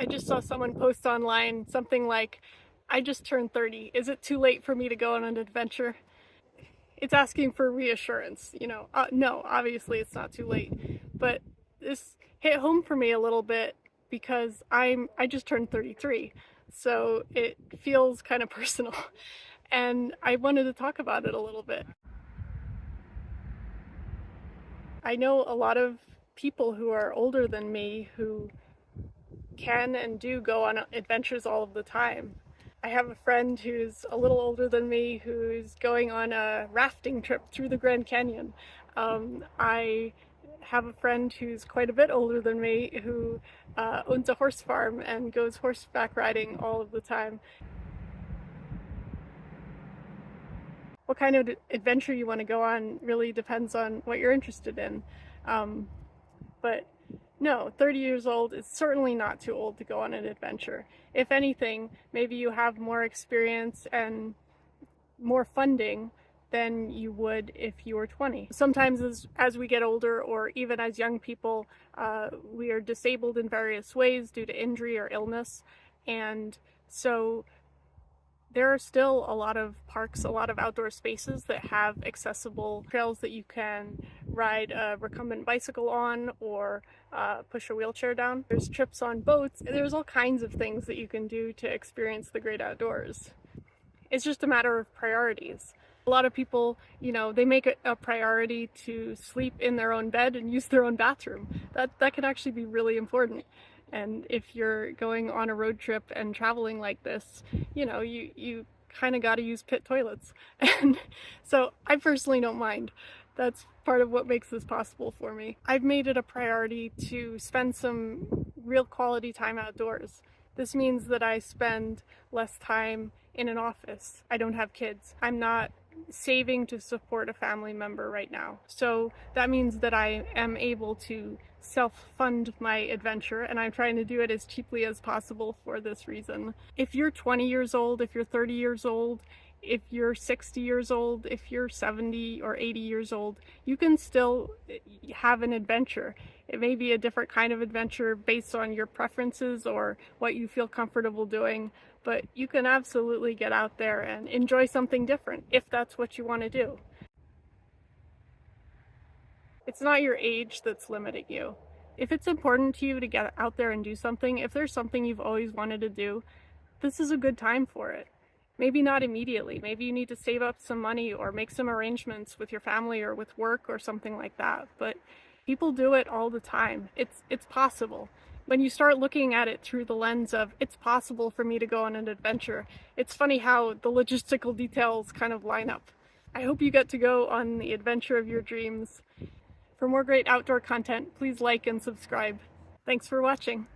just saw someone post online something like, I just turned 30. Is it too late for me to go on an adventure? It's asking for reassurance, you know. No, obviously it's not too late. But this hit home for me a little bit because I just turned 33. So it feels kind of personal. And I wanted to talk about it a little bit. I know a lot of people who are older than me who can and do go on adventures all of the time. I have a friend who's a little older than me who's going on a rafting trip through the Grand Canyon. I have a friend who's quite a bit older than me who owns a horse farm and goes horseback riding all of the time. What kind of adventure you want to go on really depends on what you're interested in. But no, 30 years old is certainly not too old to go on an adventure. If anything, maybe you have more experience and more funding than you would if you were 20. Sometimes as we get older, or even as young people, we are disabled in various ways due to injury or illness. And so there are still a lot of parks, a lot of outdoor spaces that have accessible trails that you can ride a recumbent bicycle on or push a wheelchair down. There's trips on boats. There's all kinds of things that you can do to experience the great outdoors. It's just a matter of priorities. A lot of people, you know, they make it a priority to sleep in their own bed and use their own bathroom. That can actually be really important. And if you're going on a road trip and traveling like this, you know, you kind of got to use pit toilets. And so I personally don't mind. That's part of what makes this possible for me. I've made it a priority to spend some real quality time outdoors. This means that I spend less time in an office. I don't have kids. I'm not saving to support a family member right now. So that means that I am able to self-fund my adventure, and I'm trying to do it as cheaply as possible for this reason. If you're 20 years old, if you're 30 years old, if you're 60 years old, if you're 70 or 80 years old, you can still have an adventure. It may be a different kind of adventure based on your preferences or what you feel comfortable doing, but you can absolutely get out there and enjoy something different if that's what you want to do. It's not your age that's limiting you. If it's important to you to get out there and do something, if there's something you've always wanted to do, this is a good time for it. Maybe not immediately. Maybe you need to save up some money or make some arrangements with your family or with work or something like that. But people do it all the time. It's possible. When you start looking at it through the lens of, it's possible for me to go on an adventure, it's funny how the logistical details kind of line up. I hope you get to go on the adventure of your dreams. For more great outdoor content, please like and subscribe. Thanks for watching.